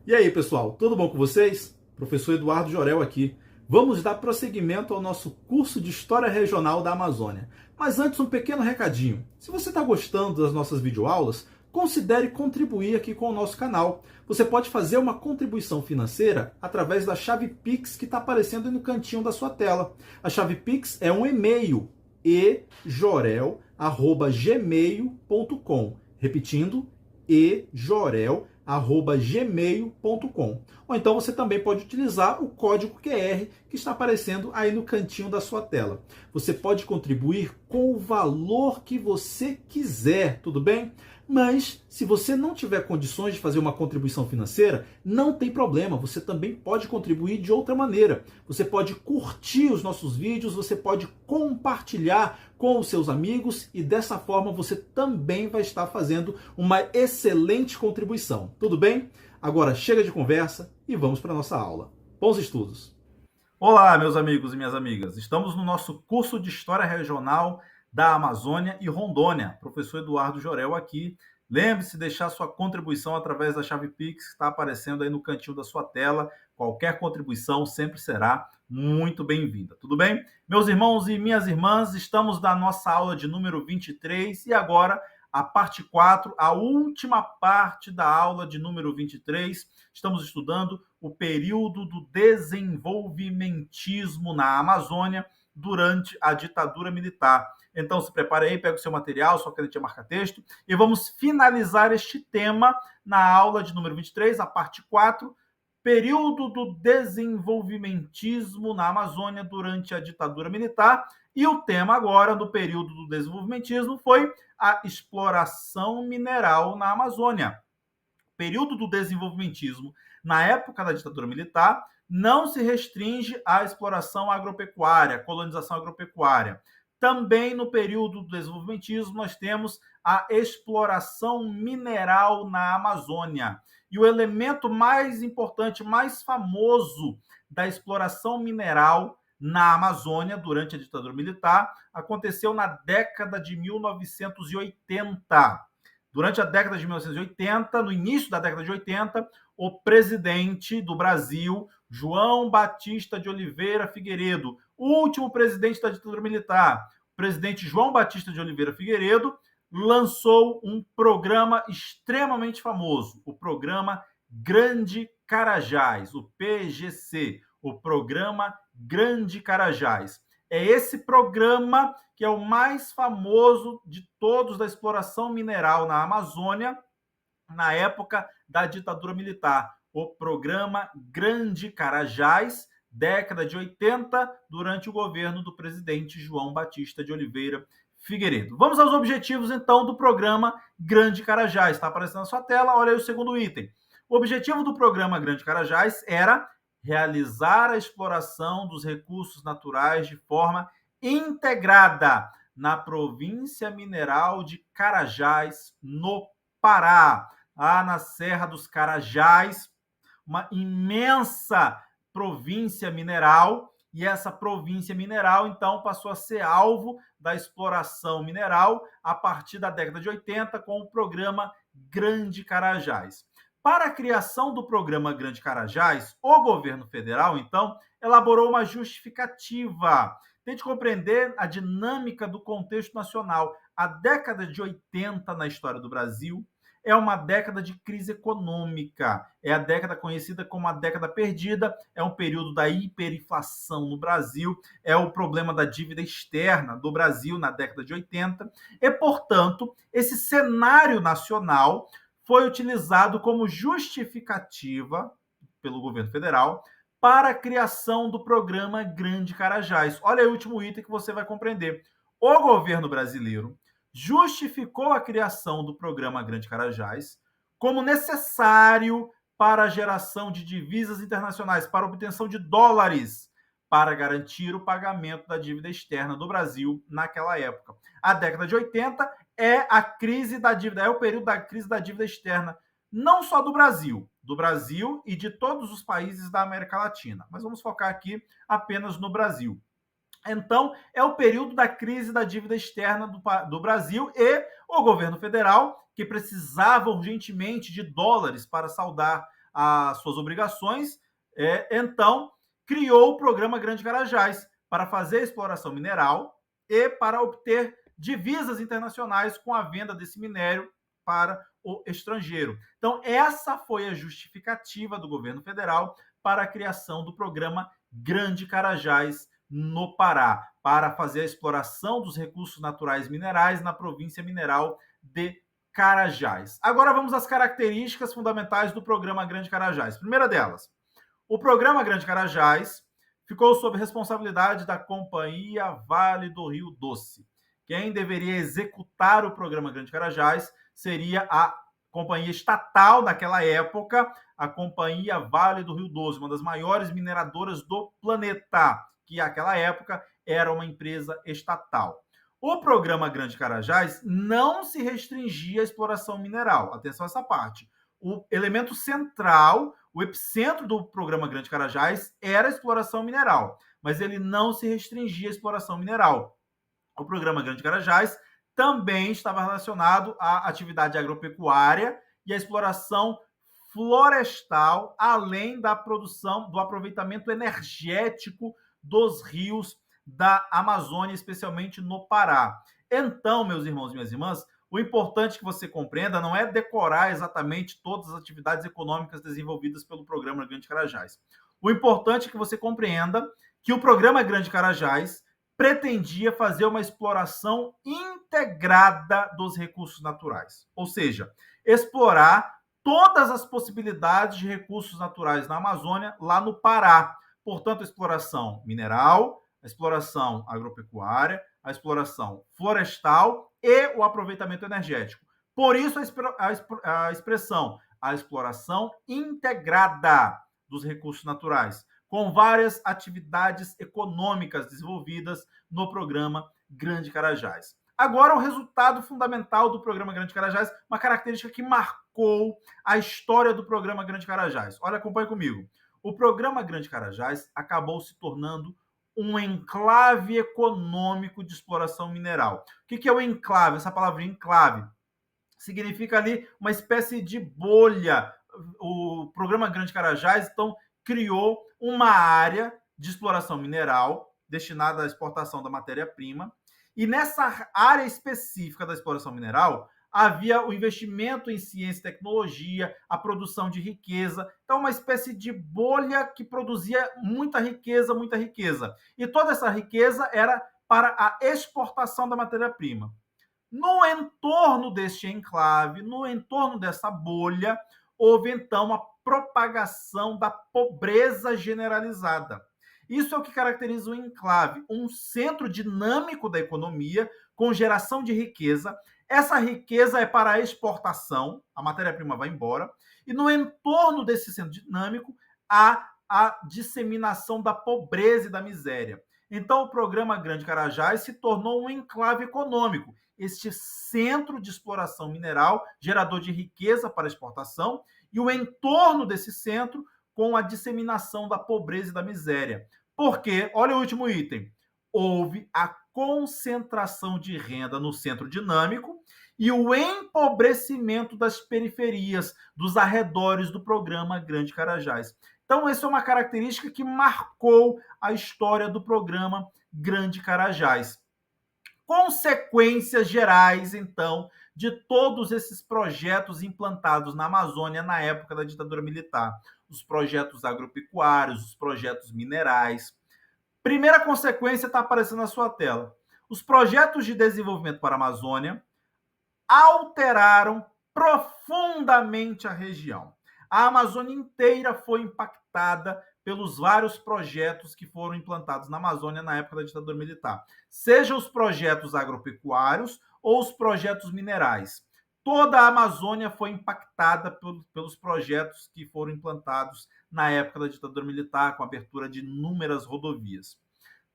E aí, pessoal, tudo bom com vocês? Professor Eduardo Jorel aqui. Vamos dar prosseguimento ao nosso curso de História Regional da Amazônia. Mas antes, um pequeno recadinho. Se você está gostando das nossas videoaulas, considere contribuir aqui com o nosso canal. Você pode fazer uma contribuição financeira através da chave Pix que está aparecendo aí no cantinho da sua tela. A chave Pix é um e-mail, ejorel@gmail.com. Repetindo, ejorel@gmail.com. Ou então você também pode utilizar o código QR que está aparecendo aí no cantinho da sua tela. Você pode contribuir com o valor que você quiser, tudo bem? Mas se você não tiver condições de fazer uma contribuição financeira, não tem problema, você também pode contribuir de outra maneira. Você pode curtir os nossos vídeos, você pode compartilhar com os seus amigos e dessa forma você também vai estar fazendo uma excelente contribuição. Tudo bem? Agora chega de conversa e vamos para a nossa aula. Bons estudos! Olá, meus amigos e minhas amigas. Estamos no nosso curso de História Regional da Amazônia e Rondônia. Professor Eduardo Jorel aqui. Lembre-se de deixar sua contribuição através da chave Pix que está aparecendo aí no cantinho da sua tela. Qualquer contribuição sempre será muito bem-vinda. Tudo bem? Meus irmãos e minhas irmãs, estamos na nossa aula de número 23 e agora a parte 4, a última parte da aula de número 23. Estamos estudando o período do desenvolvimentismo na Amazônia durante a ditadura militar. Então, se prepare aí, pega o seu material, sua canetinha marca-texto, e vamos finalizar este tema na aula de número 23, a parte 4, período do desenvolvimentismo na Amazônia durante a ditadura militar. E o tema agora do período do desenvolvimentismo foi a exploração mineral na Amazônia. O período do desenvolvimentismo na época da ditadura militar não se restringe à exploração agropecuária, colonização agropecuária. Também no período do desenvolvimentismo nós temos a exploração mineral na Amazônia. E o elemento mais importante, mais famoso da exploração mineral na Amazônia durante a ditadura militar aconteceu na década de 1980. Durante a década de 1980, no início da década de 80, o presidente do Brasil, João Batista de Oliveira Figueiredo, o último presidente da ditadura militar, o presidente João Batista de Oliveira Figueiredo, lançou um programa extremamente famoso, o programa Grande Carajás, o PGC, o programa Grande Carajás. É esse programa que é o mais famoso de todos da exploração mineral na Amazônia na época da ditadura militar. O programa Grande Carajás, década de 80, durante o governo do presidente João Batista de Oliveira Figueiredo. Vamos aos objetivos, então, do programa Grande Carajás. Está aparecendo na sua tela, olha aí o segundo item. O objetivo do programa Grande Carajás era realizar a exploração dos recursos naturais de forma integrada na província mineral de Carajás, no Pará. Lá na Serra dos Carajás, uma imensa província mineral, e essa província mineral, então, passou a ser alvo da exploração mineral a partir da década de 80, com o programa Grande Carajás. Para a criação do programa Grande Carajás, o governo federal, então, elaborou uma justificativa. Tente compreender a dinâmica do contexto nacional. A década de 80 na história do Brasil é uma década de crise econômica, é a década conhecida como a década perdida, é um período da hiperinflação no Brasil, é o problema da dívida externa do Brasil na década de 80, e, portanto, esse cenário nacional foi utilizado como justificativa pelo governo federal para a criação do programa Grande Carajás. Olha aí o último item que você vai compreender. O governo brasileiro justificou a criação do programa Grande Carajás como necessário para a geração de divisas internacionais, para a obtenção de dólares, para garantir o pagamento da dívida externa do Brasil naquela época. A década de 80 é a crise da dívida, é o período da crise da dívida externa, não só do Brasil e de todos os países da América Latina, mas vamos focar aqui apenas no Brasil. Então, é o período da crise da dívida externa do Brasil e o governo federal, que precisava urgentemente de dólares para saldar as suas obrigações, então criou o programa Grande Carajás para fazer a exploração mineral e para obter divisas internacionais com a venda desse minério para o estrangeiro. Então, essa foi a justificativa do governo federal para a criação do programa Grande Carajás no Pará, para fazer a exploração dos recursos naturais minerais na província mineral de Carajás. Agora vamos às características fundamentais do programa Grande Carajás. Primeira delas, o programa Grande Carajás ficou sob responsabilidade da Companhia Vale do Rio Doce. Quem deveria executar o programa Grande Carajás seria a companhia estatal daquela época, a Companhia Vale do Rio Doce, uma das maiores mineradoras do planeta, que naquela época era uma empresa estatal. O programa Grande Carajás não se restringia à exploração mineral. Atenção a essa parte. O elemento central, o epicentro do programa Grande Carajás era a exploração mineral, mas ele não se restringia à exploração mineral. O programa Grande Carajás também estava relacionado à atividade agropecuária e à exploração florestal, além da produção, do aproveitamento energético dos rios da Amazônia, especialmente no Pará. Então, meus irmãos e minhas irmãs, o importante que você compreenda não é decorar exatamente todas as atividades econômicas desenvolvidas pelo programa Grande Carajás. O importante é que você compreenda que o programa Grande Carajás pretendia fazer uma exploração integrada dos recursos naturais, ou seja, explorar todas as possibilidades de recursos naturais na Amazônia, lá no Pará. Portanto, a exploração mineral, a exploração agropecuária, a exploração florestal e o aproveitamento energético. Por isso a expressão, a exploração integrada dos recursos naturais, com várias atividades econômicas desenvolvidas no programa Grande Carajás. Agora, o resultado fundamental do programa Grande Carajás, uma característica que marcou a história do programa Grande Carajás. Olha, acompanhe comigo. O programa Grande Carajás acabou se tornando um enclave econômico de exploração mineral. O que é o enclave? Essa palavra enclave significa ali uma espécie de bolha. O programa Grande Carajás, então, criou uma área de exploração mineral destinada à exportação da matéria-prima, e nessa área específica da exploração mineral havia o investimento em ciência e tecnologia, a produção de riqueza, então uma espécie de bolha que produzia muita riqueza, muita riqueza. E toda essa riqueza era para a exportação da matéria-prima. No entorno deste enclave, no entorno dessa bolha, houve então a propagação da pobreza generalizada. Isso é o que caracteriza o enclave, um centro dinâmico da economia com geração de riqueza. Essa riqueza é para a exportação, a matéria-prima vai embora, e no entorno desse centro dinâmico há a disseminação da pobreza e da miséria. Então, o programa Grande Carajás se tornou um enclave econômico, este centro de exploração mineral, gerador de riqueza para exportação, e o entorno desse centro com a disseminação da pobreza e da miséria. Porque, olha o último item, houve a concentração de renda no centro dinâmico e o empobrecimento das periferias, dos arredores do programa Grande Carajás. Então, essa é uma característica que marcou a história do programa Grande Carajás. Consequências gerais, então, de todos esses projetos implantados na Amazônia na época da ditadura militar. Os projetos agropecuários, os projetos minerais. Primeira consequência está aparecendo na sua tela. Os projetos de desenvolvimento para a Amazônia alteraram profundamente a região. A Amazônia inteira foi impactada pelos vários projetos que foram implantados na Amazônia na época da ditadura militar. Seja os projetos agropecuários ou os projetos minerais. Toda a Amazônia foi impactada pelos projetos que foram implantados na época da ditadura militar, com a abertura de inúmeras rodovias.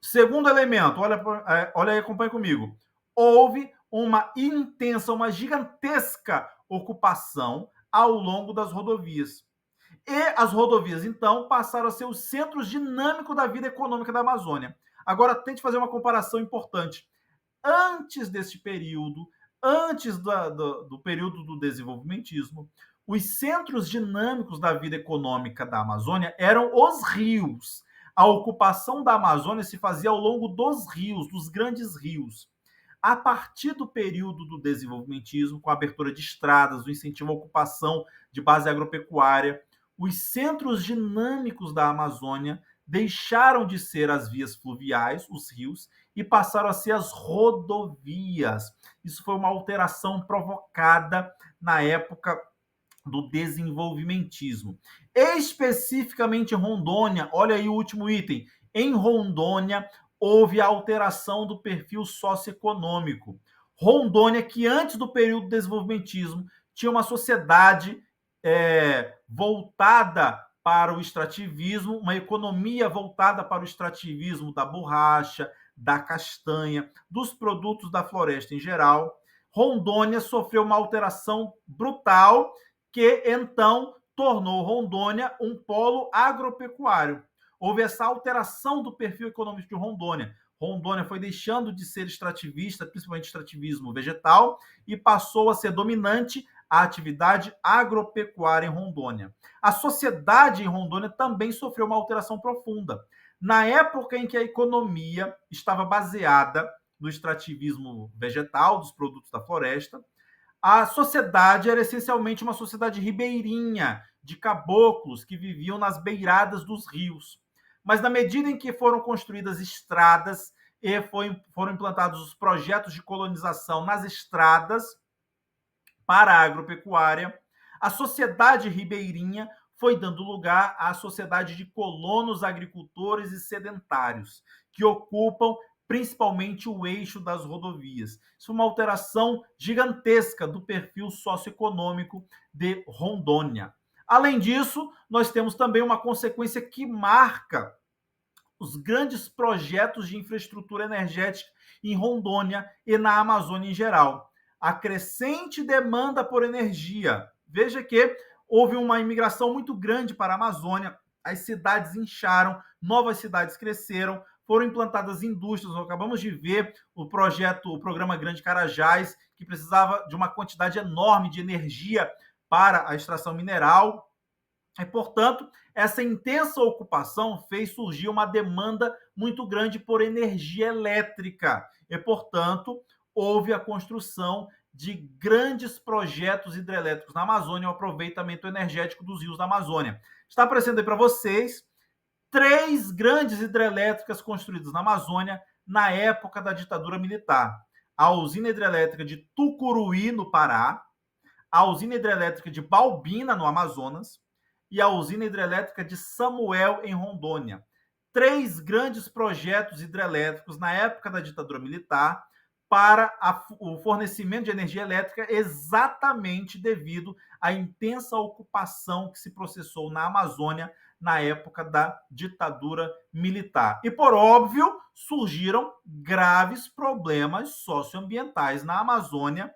Segundo elemento, olha aí, acompanha comigo. Houve uma intensa, uma gigantesca ocupação ao longo das rodovias. E as rodovias, então, passaram a ser os centros dinâmicos da vida econômica da Amazônia. Agora, tente fazer uma comparação importante. Antes desse período, antes do período do desenvolvimentismo, Os centros dinâmicos da vida econômica da Amazônia eram os rios. A ocupação da Amazônia se fazia ao longo dos rios, dos grandes rios. A partir do período do desenvolvimentismo, com a abertura de estradas, o incentivo à ocupação de base agropecuária, os centros dinâmicos da Amazônia deixaram de ser as vias fluviais, os rios, e passaram a ser as rodovias. Isso foi uma alteração provocada na época do desenvolvimentismo. Especificamente em Rondônia, olha aí o último item. Em Rondônia, houve a alteração do perfil socioeconômico. Rondônia, que antes do período do desenvolvimentismo tinha uma sociedade voltada para o extrativismo, uma economia voltada para o extrativismo da borracha, da castanha, dos produtos da floresta em geral. Rondônia sofreu uma alteração brutal que então tornou Rondônia um polo agropecuário. Houve essa alteração do perfil econômico de Rondônia. Rondônia foi deixando de ser extrativista, principalmente extrativismo vegetal, e passou a ser dominante a atividade agropecuária em Rondônia. A sociedade em Rondônia também sofreu uma alteração profunda. Na época em que a economia estava baseada no extrativismo vegetal, dos produtos da floresta, a sociedade era essencialmente uma sociedade ribeirinha, de caboclos que viviam nas beiradas dos rios. Mas na medida em que foram construídas estradas e foram implantados os projetos de colonização nas estradas para a agropecuária, a sociedade ribeirinha foi dando lugar à sociedade de colonos agricultores e sedentários, que ocupam principalmente o eixo das rodovias. Isso é uma alteração gigantesca do perfil socioeconômico de Rondônia. Além disso, nós temos também uma consequência que marca os grandes projetos de infraestrutura energética em Rondônia e na Amazônia em geral. A crescente demanda por energia. Veja que houve uma imigração muito grande para a Amazônia, as cidades incharam, novas cidades cresceram, foram implantadas indústrias. Nós acabamos de ver o programa Grande Carajás, que precisava de uma quantidade enorme de energia para a extração mineral. E, portanto, essa intensa ocupação fez surgir uma demanda muito grande por energia elétrica. E, portanto, houve a construção de grandes projetos hidrelétricos na Amazônia, o aproveitamento energético dos rios da Amazônia. Está aparecendo aí para vocês 3 grandes hidrelétricas construídas na Amazônia na época da ditadura militar. A usina hidrelétrica de Tucuruí, no Pará, a usina hidrelétrica de Balbina, no Amazonas, e a usina hidrelétrica de Samuel, em Rondônia. 3 grandes projetos hidrelétricos na época da ditadura militar para o fornecimento de energia elétrica, exatamente devido à intensa ocupação que se processou na Amazônia na época da ditadura militar. E, por óbvio, surgiram graves problemas socioambientais na Amazônia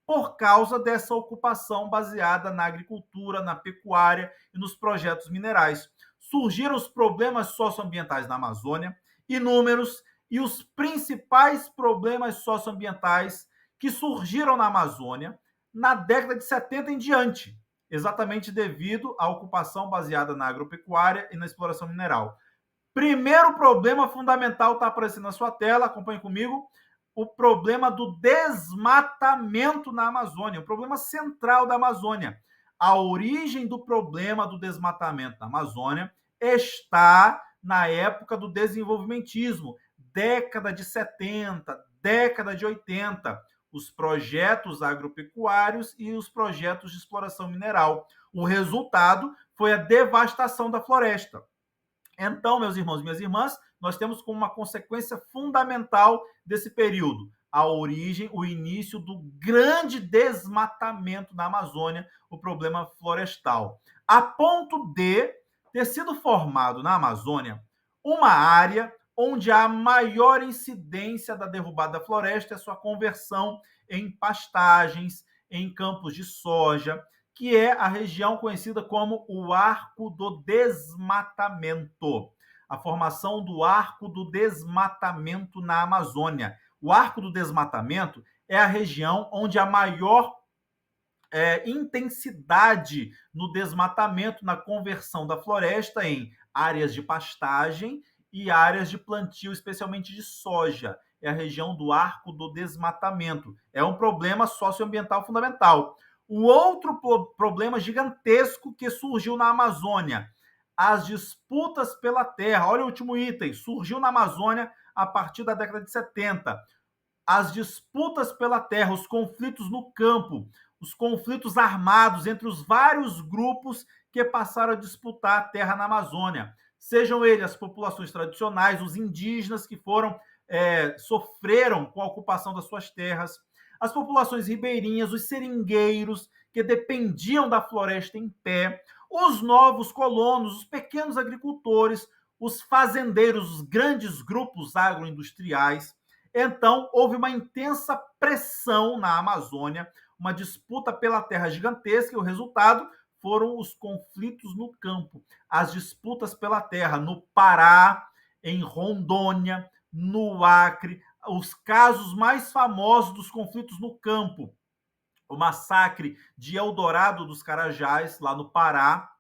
por causa dessa ocupação baseada na agricultura, na pecuária e nos projetos minerais. Surgiram os problemas socioambientais na Amazônia, inúmeros, e os principais problemas socioambientais que surgiram na Amazônia na década de 70 em diante, exatamente devido à ocupação baseada na agropecuária e na exploração mineral. Primeiro problema fundamental está aparecendo na sua tela, acompanhe comigo, o problema do desmatamento na Amazônia, o problema central da Amazônia. A origem do problema do desmatamento na Amazônia está na época do desenvolvimentismo, década de 70, década de 80, os projetos agropecuários e os projetos de exploração mineral. O resultado foi a devastação da floresta. Então, meus irmãos e minhas irmãs, nós temos como uma consequência fundamental desse período a origem, o início do grande desmatamento na Amazônia, o problema florestal. A ponto de ter sido formado na Amazônia uma área onde há maior incidência da derrubada da floresta e a sua conversão em pastagens, em campos de soja, que é a região conhecida como o Arco do Desmatamento. A formação do Arco do Desmatamento na Amazônia. O Arco do Desmatamento é a região onde há maior intensidade no desmatamento, na conversão da floresta em áreas de pastagem e áreas de plantio, especialmente de soja. É a região do arco do desmatamento. É um problema socioambiental fundamental. O outro problema gigantesco que surgiu na Amazônia, as disputas pela terra. Olha o último item, surgiu na Amazônia a partir da década de 70. As disputas pela terra, os conflitos no campo, os conflitos armados entre os vários grupos que passaram a disputar a terra na Amazônia. Sejam eles as populações tradicionais, os indígenas que sofreram com a ocupação das suas terras, as populações ribeirinhas, os seringueiros, que dependiam da floresta em pé, os novos colonos, os pequenos agricultores, os fazendeiros, os grandes grupos agroindustriais. Então, houve uma intensa pressão na Amazônia, uma disputa pela terra gigantesca, e o resultado foram os conflitos no campo, as disputas pela terra no Pará, em Rondônia, no Acre, os casos mais famosos dos conflitos no campo, o massacre de Eldorado dos Carajás, lá no Pará,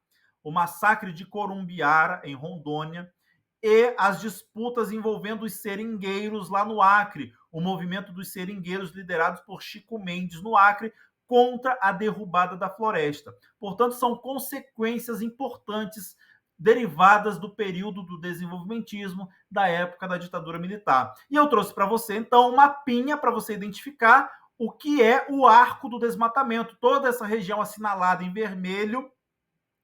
o massacre de Corumbiara, em Rondônia, e as disputas envolvendo os seringueiros lá no Acre, o movimento dos seringueiros liderados por Chico Mendes no Acre contra a derrubada da floresta. Portanto, são consequências importantes derivadas do período do desenvolvimentismo, da época da ditadura militar. E eu trouxe para você, então, um mapinha para você identificar o que é o arco do desmatamento. Toda essa região assinalada em vermelho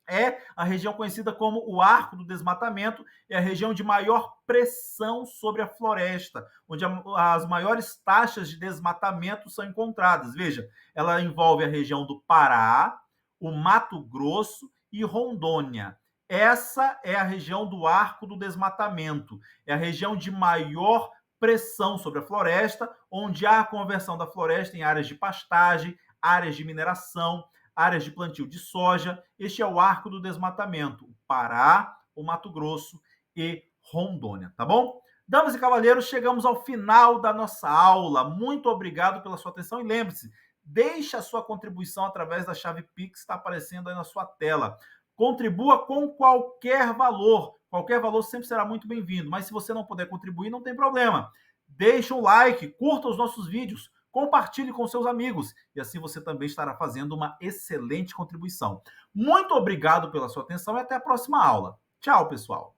é a região conhecida como o Arco do Desmatamento, é a região de maior pressão sobre a floresta, onde as maiores taxas de desmatamento são encontradas. Veja, ela envolve a região do Pará, o Mato Grosso e Rondônia. Essa é a região do Arco do Desmatamento, é a região de maior pressão sobre a floresta, onde há a conversão da floresta em áreas de pastagem, áreas de mineração, áreas de plantio de soja. Este é o arco do desmatamento, o Pará, o Mato Grosso e Rondônia, tá bom? Damas e cavalheiros, chegamos ao final da nossa aula. Muito obrigado pela sua atenção e lembre-se, deixe a sua contribuição através da chave Pix que está aparecendo aí na sua tela. Contribua com qualquer valor sempre será muito bem-vindo, mas se você não puder contribuir, não tem problema. Deixe um like, curta os nossos vídeos, compartilhe com seus amigos e assim você também estará fazendo uma excelente contribuição. Muito obrigado pela sua atenção e até a próxima aula. Tchau, pessoal!